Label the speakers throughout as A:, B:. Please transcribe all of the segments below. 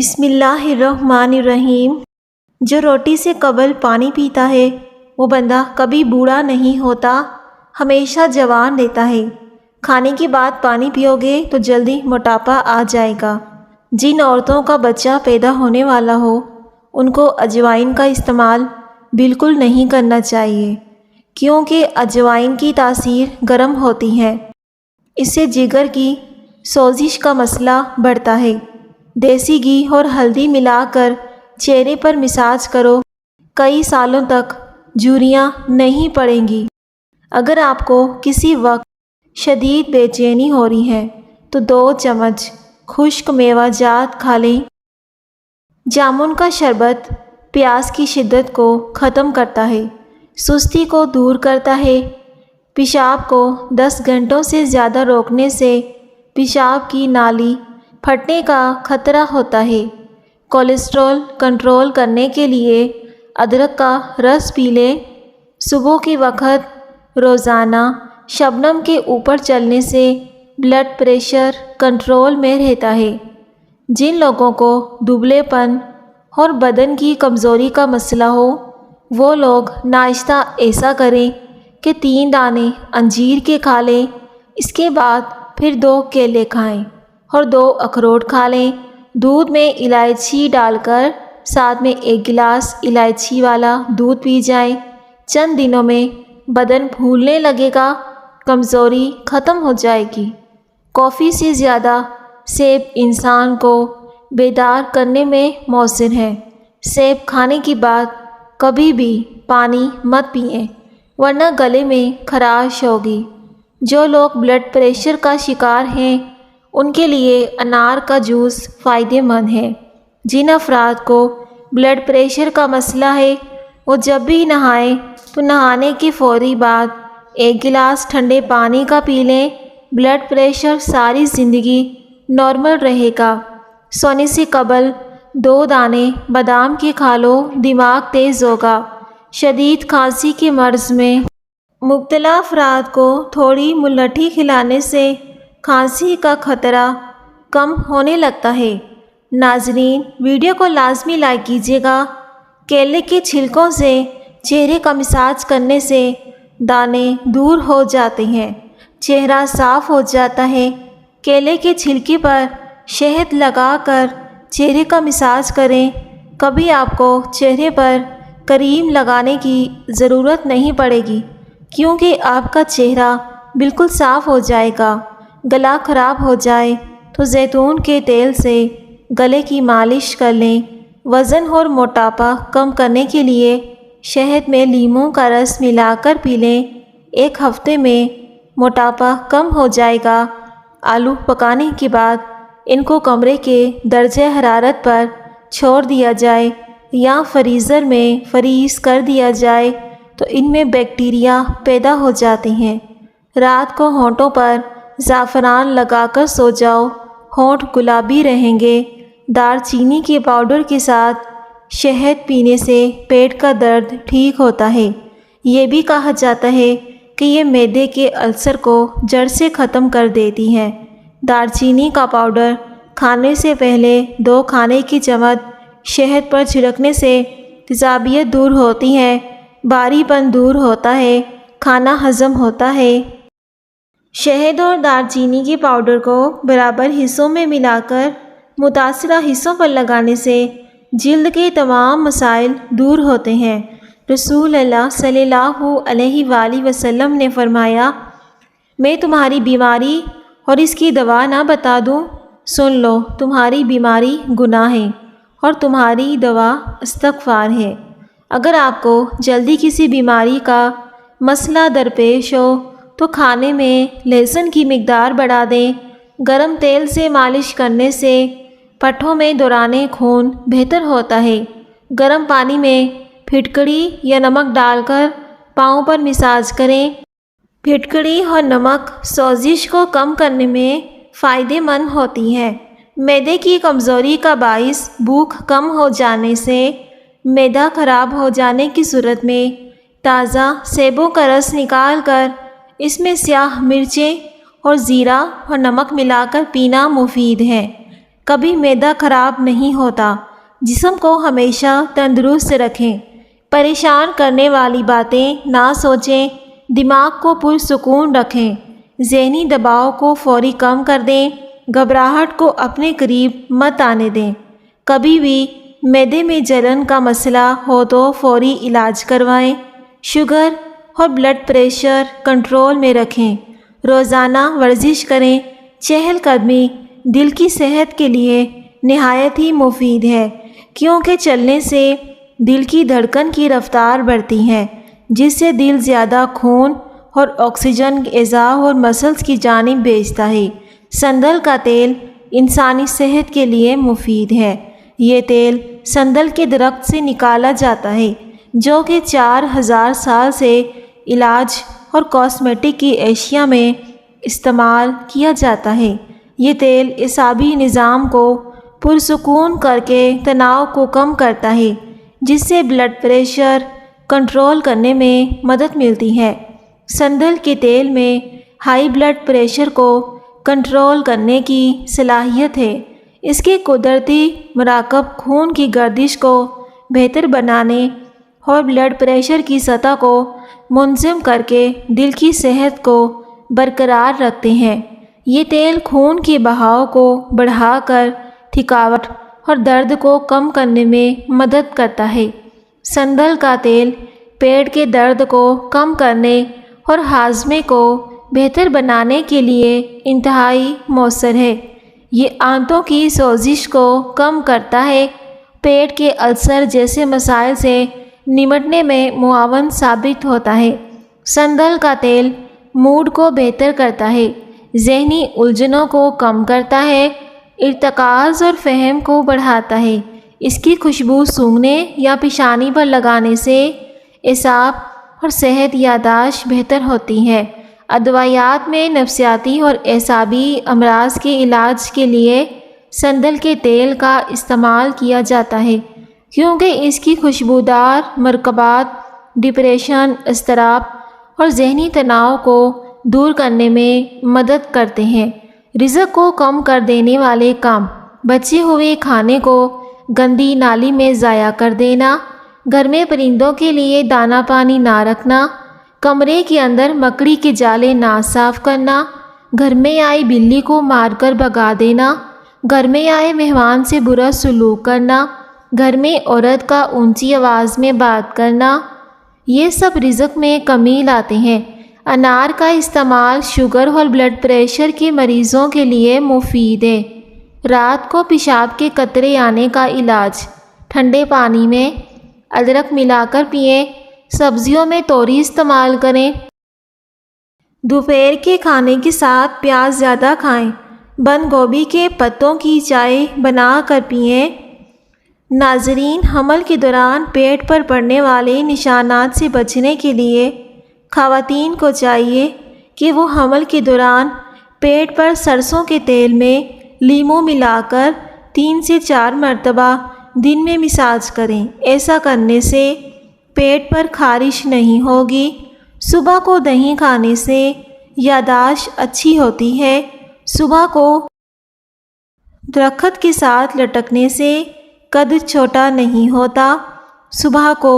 A: بسم اللہ الرحمن الرحیم۔ جو روٹی سے قبل پانی پیتا ہے وہ بندہ کبھی بوڑھا نہیں ہوتا، ہمیشہ جوان رہتا ہے۔ کھانے کے بعد پانی پیو گے تو جلدی موٹاپا آ جائے گا۔ جن عورتوں کا بچہ پیدا ہونے والا ہو ان کو اجوائن کا استعمال بالکل نہیں کرنا چاہیے، کیونکہ اجوائن کی تاثیر گرم ہوتی ہے۔ اس سے جگر کی سوزش کا مسئلہ بڑھتا ہے۔ دیسی گھی اور ہلدی ملا کر چہرے پر مساج کرو، کئی سالوں تک جھریاں نہیں پڑیں گی۔ اگر آپ کو کسی وقت شدید بے چینی ہو رہی ہے تو 2 چمچ خشک میوہ جات کھا لیں۔ جامن کا شربت پیاس کی شدت کو ختم کرتا ہے، سستی کو دور کرتا ہے۔ پیشاب کو 10 گھنٹوں سے زیادہ روکنے سے پیشاب کی نالی پھٹنے کا خطرہ ہوتا ہے۔ کولیسٹرول کنٹرول کرنے کے لیے ادرک کا رس پی لیں۔ صبح کے وقت روزانہ شبنم کے اوپر چلنے سے بلڈ پریشر کنٹرول میں رہتا ہے۔ جن لوگوں کو دبلے پن اور بدن کی کمزوری کا مسئلہ ہو وہ لوگ ناشتہ ایسا کریں کہ 3 دانے انجیر کے کھا لیں، اس کے بعد پھر 2 کیلے کھائیں اور 2 اخروٹ کھا لیں۔ دودھ میں الائچی ڈال کر ساتھ میں 1 گلاس الائچی والا دودھ پی جائیں۔ چند دنوں میں بدن پھولنے لگے گا، کمزوری ختم ہو جائے گی۔ کافی سے زیادہ سیب انسان کو بیدار کرنے میں مؤثر ہے۔ سیب کھانے کے بعد کبھی بھی پانی مت پئیں ورنہ گلے میں خراش ہوگی۔ جو لوگ بلڈ پریشر کا شکار ہیں ان کے لیے انار کا جوس فائدہ مند ہے۔ جن افراد کو بلڈ پریشر کا مسئلہ ہے وہ جب بھی نہائیں تو نہانے کے فوری بعد 1 گلاس ٹھنڈے پانی کا پی لیں۔ بلڈ پریشر ساری زندگی نارمل رہے گا۔ سونے سے قبل 2 دانے بادام کے کھا لو، دماغ تیز ہوگا۔ شدید کھانسی کے مرض میں مبتلا افراد کو تھوڑی ملٹھی کھلانے سے کھانسی کا خطرہ کم ہونے لگتا ہے۔ ناظرین، ویڈیو کو لازمی لائک کیجیے گا۔ کیلے کے چھلکوں سے چہرے کا مساج کرنے سے دانے دور ہو جاتے ہیں، چہرہ صاف ہو جاتا ہے۔ کیلے کے چھلکے پر شہد لگا کر چہرے کا مساج کریں۔ کبھی آپ کو چہرے پر کریم لگانے کی ضرورت نہیں پڑے گی، کیونکہ آپ کا چہرہ بالکل صاف ہو جائے گا۔ گلا خراب ہو جائے تو زیتون کے تیل سے گلے کی مالش کر لیں۔ وزن اور موٹاپا کم کرنے کے لیے شہد میں لیموں کا رس ملا کر پی لیں۔ 1 ہفتے میں موٹاپا کم ہو جائے گا۔ آلو پکانے کے بعد ان کو کمرے کے درجہ حرارت پر چھوڑ دیا جائے یا فریزر میں فریز کر دیا جائے تو ان میں بیکٹیریا پیدا ہو جاتے ہیں۔ رات کو ہونٹوں پر زعفران لگا کر سو جاؤ، ہونٹ گلابی رہیں گے۔ دار چینی کے پاؤڈر کے ساتھ شہد پینے سے پیٹ کا درد ٹھیک ہوتا ہے۔ یہ بھی کہا جاتا ہے کہ یہ معدے کے السر کو جڑ سے ختم کر دیتی ہے۔ دار چینی کا پاؤڈر کھانے سے پہلے 2 کھانے کی چمچ شہد پر چھڑکنے سے تیزابیت دور ہوتی ہے، باری پن دور ہوتا ہے، کھانا ہضم ہوتا ہے۔ شہد اور دار چینی کے پاؤڈر کو برابر حصوں میں ملا کر متاثرہ حصوں پر لگانے سے جلد کے تمام مسائل دور ہوتے ہیں۔ رسول اللہ صلی اللہ علیہ وآلہ وسلم نے فرمایا، میں تمہاری بیماری اور اس کی دوا نہ بتا دوں؟ سن لو، تمہاری بیماری گناہ ہے اور تمہاری دوا استغفار ہے۔ اگر آپ کو جلدی کسی بیماری کا مسئلہ درپیش ہو تو کھانے میں لہسن کی مقدار بڑھا دیں۔ گرم تیل سے مالش کرنے سے پٹھوں میں دوران خون بہتر ہوتا ہے۔ گرم پانی میں پھٹکڑی یا نمک ڈال کر پاؤں پر مساج کریں۔ پھٹکڑی اور نمک سوزش کو کم کرنے میں فائدہ مند ہوتی ہے۔ معدے کی کمزوری کا باعث بھوک کم ہو جانے سے معدہ خراب ہو جانے کی صورت میں تازہ سیبوں کا رس نکال کر اس میں سیاہ مرچیں اور زیرہ اور نمک ملا کر پینا مفید ہے۔ کبھی معدہ خراب نہیں ہوتا۔ جسم کو ہمیشہ تندرست رکھیں۔ پریشان کرنے والی باتیں نہ سوچیں، دماغ کو پرسکون رکھیں۔ ذہنی دباؤ کو فوری کم کر دیں، گھبراہٹ کو اپنے قریب مت آنے دیں۔ کبھی بھی معدے میں جلن کا مسئلہ ہو تو فوری علاج کروائیں۔ شوگر اور بلڈ پریشر کنٹرول میں رکھیں۔ روزانہ ورزش کریں۔ چہل قدمی دل کی صحت کے لیے نہایت ہی مفید ہے، کیونکہ چلنے سے دل کی دھڑکن کی رفتار بڑھتی ہے، جس سے دل زیادہ خون اور آکسیجن اعضاء اور مسلز کی جانب بھیجتا ہے۔ سندل کا تیل انسانی صحت کے لیے مفید ہے۔ یہ تیل سندل کے درخت سے نکالا جاتا ہے، جو کہ 4000 سال سے علاج اور کاسمیٹک کی اشیاء میں استعمال کیا جاتا ہے۔ یہ تیل اعصابی نظام کو پرسکون کر کے تناؤ کو کم کرتا ہے، جس سے بلڈ پریشر کنٹرول کرنے میں مدد ملتی ہے۔ سندل کے تیل میں ہائی بلڈ پریشر کو کنٹرول کرنے کی صلاحیت ہے۔ اس کے قدرتی مراکب خون کی گردش کو بہتر بنانے اور بلڈ پریشر کی سطح کو منظم کر کے دل کی صحت کو برقرار رکھتے ہیں۔ یہ تیل خون کے بہاؤ کو بڑھا کر تھکاوٹ اور درد کو کم کرنے میں مدد کرتا ہے۔ سندل کا تیل پیٹ کے درد کو کم کرنے اور ہاضمے کو بہتر بنانے کے لیے انتہائی مؤثر ہے۔ یہ آنتوں کی سوزش کو کم کرتا ہے، پیٹ کے السر جیسے مسائل سے نمٹنے میں معاون ثابت ہوتا ہے۔ سندل کا تیل موڈ کو بہتر کرتا ہے، ذہنی الجھنوں کو کم کرتا ہے، ارتکاز اور فہم کو بڑھاتا ہے۔ اس کی خوشبو سونگھنے یا پیشانی پر لگانے سے اعصاب اور صحت یادداشت بہتر ہوتی ہے۔ ادویات میں نفسیاتی اور اعصابی امراض کے علاج کے لیے سندل کے تیل کا استعمال کیا جاتا ہے، کیونکہ اس کی خوشبودار مرکبات ڈپریشن، اضطراب اور ذہنی تناؤ کو دور کرنے میں مدد کرتے ہیں۔ رزق کو کم کر دینے والے کام: بچے ہوئے کھانے کو گندی نالی میں ضائع کر دینا، گھر میں پرندوں کے لیے دانہ پانی نہ رکھنا، کمرے کے اندر مکڑی کے جالے نہ صاف کرنا، گھر میں آئی بلی کو مار کر بھگا دینا، گھر میں آئے مہمان سے برا سلوک کرنا، گھر میں عورت کا اونچی آواز میں بات کرنا، یہ سب رزق میں کمی لاتے ہیں۔ انار کا استعمال شوگر اور بلڈ پریشر کے مریضوں کے لیے مفید ہے۔ رات کو پیشاب کے قطرے آنے کا علاج: ٹھنڈے پانی میں ادرک ملا کر پئیں، سبزیوں میں توری استعمال کریں۔ دوپہر کے کھانے کے ساتھ پیاز زیادہ کھائیں۔ بند گوبھی کے پتوں کی چائے بنا کر پئیں۔ ناظرین، حمل کے دوران پیٹ پر پڑنے والے نشانات سے بچنے کے لیے خواتین کو چاہیے کہ وہ حمل کے دوران پیٹ پر سرسوں کے تیل میں لیموں ملا کر 3 سے 4 مرتبہ دن میں مساج کریں۔ ایسا کرنے سے پیٹ پر خارش نہیں ہوگی۔ صبح کو دہی کھانے سے یادداشت اچھی ہوتی ہے۔ صبح کو درخت کے ساتھ لٹکنے سے قد چھوٹا نہیں ہوتا۔ صبح کو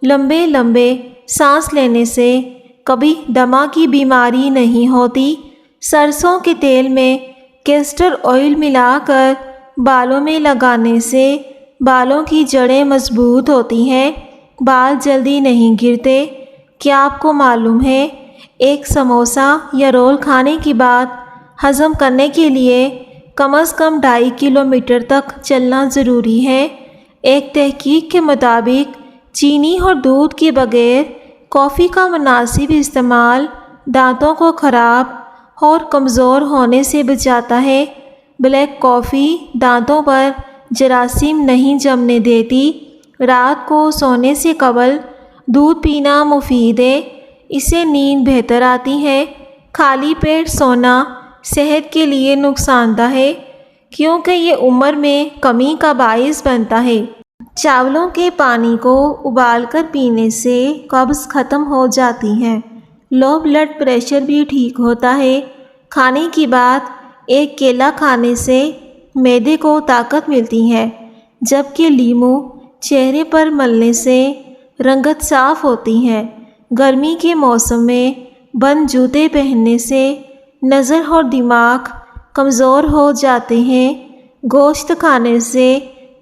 A: لمبے لمبے سانس لینے سے کبھی دمہ کی بیماری نہیں ہوتی۔ سرسوں کے تیل میں کیسٹر آئل ملا کر بالوں میں لگانے سے بالوں کی جڑیں مضبوط ہوتی ہیں، بال جلدی نہیں گرتے۔ کیا آپ کو معلوم ہے ایک سموسہ یا رول کھانے کے بعد ہضم کرنے کے لیے کم از کم 2.5 کلومیٹر تک چلنا ضروری ہے؟ ایک تحقیق کے مطابق چینی اور دودھ کے بغیر کافی کا مناسب استعمال دانتوں کو خراب اور کمزور ہونے سے بچاتا ہے۔ بلیک کافی دانتوں پر جراثیم نہیں جمنے دیتی۔ رات کو سونے سے قبل دودھ پینا مفید ہے، اس سے نیند بہتر آتی ہے۔ خالی پیٹ سونا صحت کے لیے نقصان دہ ہے، کیونکہ یہ عمر میں کمی کا باعث بنتا ہے۔ چاولوں کے پانی کو ابال کر پینے سے قبض ختم ہو جاتی ہے۔ لو بلڈ پریشر بھی ٹھیک ہوتا ہے۔ کھانے کے بعد ایک کیلا کھانے سے معدے کو طاقت ملتی ہے، جبکہ لیمو چہرے پر ملنے سے رنگت صاف ہوتی ہے۔ گرمی کے موسم میں بند جوتے پہننے سے نظر اور دماغ کمزور ہو جاتے ہیں۔ گوشت کھانے سے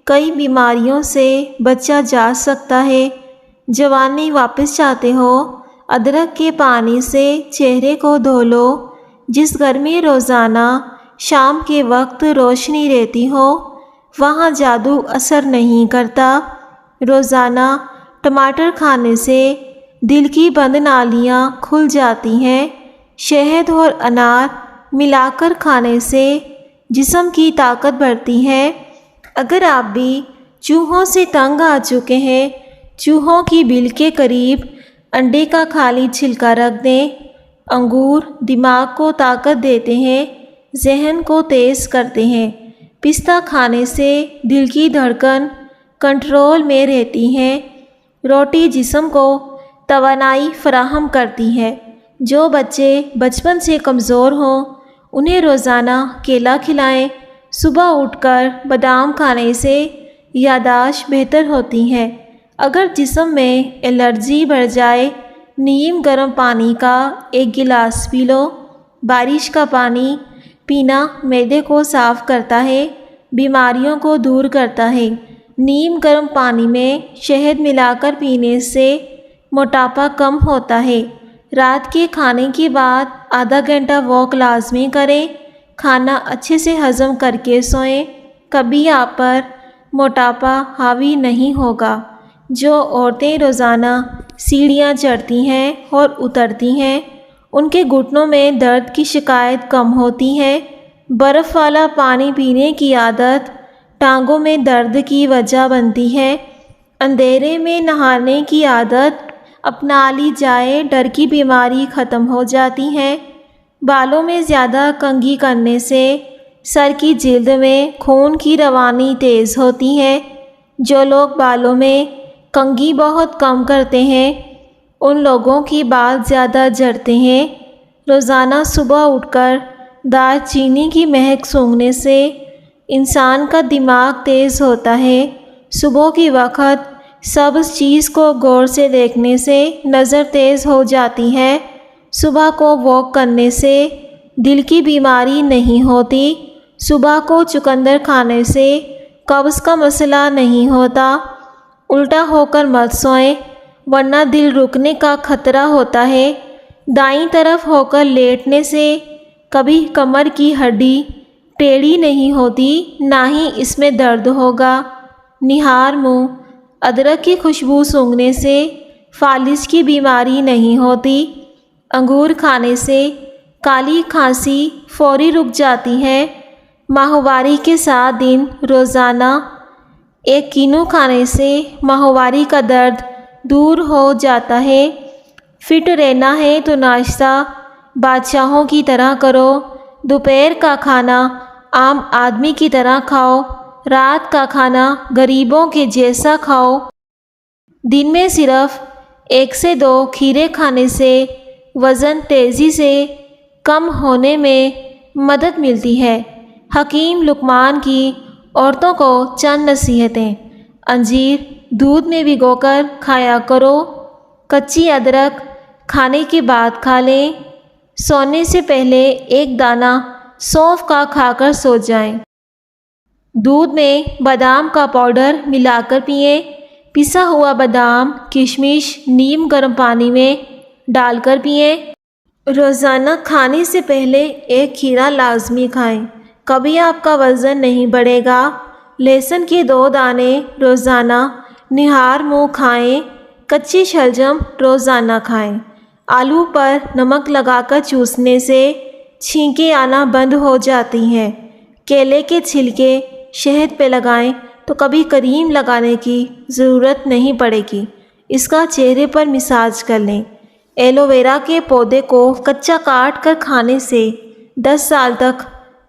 A: کئی بیماریوں سے بچا جا سکتا ہے۔ جوانی واپس چاہتے ہو؟ ادرک کے پانی سے چہرے کو دھو لو۔ جس گھر میں روزانہ شام کے وقت روشنی رہتی ہو وہاں جادو اثر نہیں کرتا۔ روزانہ ٹماٹر کھانے سے دل کی بند نالیاں کھل جاتی ہیں۔ شہد اور انار ملا کر کھانے سے جسم کی طاقت بڑھتی ہے۔ اگر آپ بھی چوہوں سے تنگ آ چکے ہیں، چوہوں کی بل کے قریب انڈے کا خالی چھلکا رکھ دیں۔ انگور دماغ کو طاقت دیتے ہیں، ذہن کو تیز کرتے ہیں۔ پستہ کھانے سے دل کی دھڑکن کنٹرول میں رہتی ہے۔ روٹی جسم کو توانائی فراہم کرتی ہے۔ جو بچے بچپن سے کمزور ہوں انہیں روزانہ کیلا کھلائیں۔ صبح اٹھ کر بادام کھانے سے یادداشت بہتر ہوتی ہے۔ اگر جسم میں الرجی بڑھ جائے نیم گرم پانی کا ایک گلاس پی لو۔ بارش کا پانی پینا معدے کو صاف کرتا ہے، بیماریوں کو دور کرتا ہے۔ نیم گرم پانی میں شہد ملا کر پینے سے موٹاپا کم ہوتا ہے۔ رات کے کھانے کے بعد آدھا گھنٹہ واک لازمی کریں۔ کھانا اچھے سے ہضم کر کے سوئیں۔ کبھی آپ پر موٹاپا حاوی نہیں ہوگا۔ جو عورتیں روزانہ سیڑھیاں چڑھتی ہیں اور اترتی ہیں ان کے گھٹنوں میں درد کی شکایت کم ہوتی ہے۔ برف والا پانی پینے کی عادت ٹانگوں میں درد کی وجہ بنتی ہے۔ اندھیرے میں نہانے کی عادت اپنا لی جائے ڈر کی بیماری ختم ہو جاتی ہے۔ بالوں میں زیادہ کنگھی کرنے سے سر کی جلد میں خون کی روانی تیز ہوتی ہے۔ جو لوگ بالوں میں کنگھی بہت کم کرتے ہیں ان لوگوں کی بال زیادہ جھڑتے ہیں۔ روزانہ صبح اٹھ کر دار چینی کی مہک سونگھنے سے انسان کا دماغ تیز ہوتا ہے۔ صبح کی وقت سبز چیز کو غور سے دیکھنے سے نظر تیز ہو جاتی ہے۔ صبح کو واک کرنے سے دل کی بیماری نہیں ہوتی۔ صبح کو چقندر کھانے سے قبض کا مسئلہ نہیں ہوتا۔ الٹا ہو کر مت سوئیں ورنہ دل رکنے کا خطرہ ہوتا ہے۔ دائیں طرف ہو کر لیٹنے سے کبھی کمر کی ہڈی ٹیڑھی نہیں ہوتی نہ ہی اس میں درد ہوگا۔ نہار منہ ادرک کی خوشبو سونگھنے سے فالج کی بیماری نہیں ہوتی۔ انگور کھانے سے کالی کھانسی فوری رک جاتی ہے۔ ماہواری کے 7 دن روزانہ ایک کینو کھانے سے ماہواری کا درد دور ہو جاتا ہے۔ فٹ رہنا ہے تو ناشتہ بادشاہوں کی طرح کرو۔ دوپہر کا کھانا عام آدمی کی طرح کھاؤ۔ رات کا کھانا غریبوں کے جیسا کھاؤ۔ دن میں صرف 1 سے 2 کھیرے کھانے سے وزن تیزی سے کم ہونے میں مدد ملتی ہے۔ حکیم لقمان کی عورتوں کو چند نصیحتیں۔ انجیر دودھ میں بھگو کر کھایا کرو۔ کچی ادرک کھانے کے بعد کھا لیں۔ سونے سے پہلے 1 دانہ سونف کا کھا کر سو جائیں۔ دودھ میں بادام کا پاؤڈر ملا کر پئیں۔ پسا ہوا بادام کشمش نیم گرم پانی میں ڈال کر پئیں۔ روزانہ کھانے سے پہلے 1 کھیرا لازمی کھائیں۔ کبھی آپ کا وزن نہیں بڑھے گا۔ لہسن کے 2 دانے روزانہ نہار منہ کھائیں۔ کچی شلجم روزانہ کھائیں۔ آلو پر نمک لگا کر چوسنے سے چھینکیں آنا بند ہو جاتی ہیں۔ کیلے کے چھلکے شہد پہ لگائیں تو کبھی کریم لگانے کی ضرورت نہیں پڑے گی۔ اس کا چہرے پر مساج کر لیں۔ ایلو ویرا کے پودے کو کچا کاٹ کر کھانے سے 10 سال تک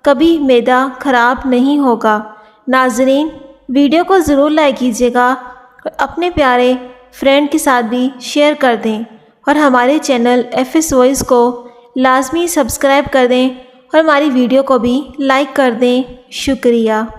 A: کبھی معدہ خراب نہیں ہوگا۔ ناظرین ویڈیو کو ضرور لائک کیجیے گا اور اپنے پیارے فرینڈ کے ساتھ بھی شیئر کر دیں اور ہمارے چینل FS وائس کو لازمی سبسکرائب کر دیں اور ہماری ویڈیو کو بھی لائک کر دیں۔ شکریہ۔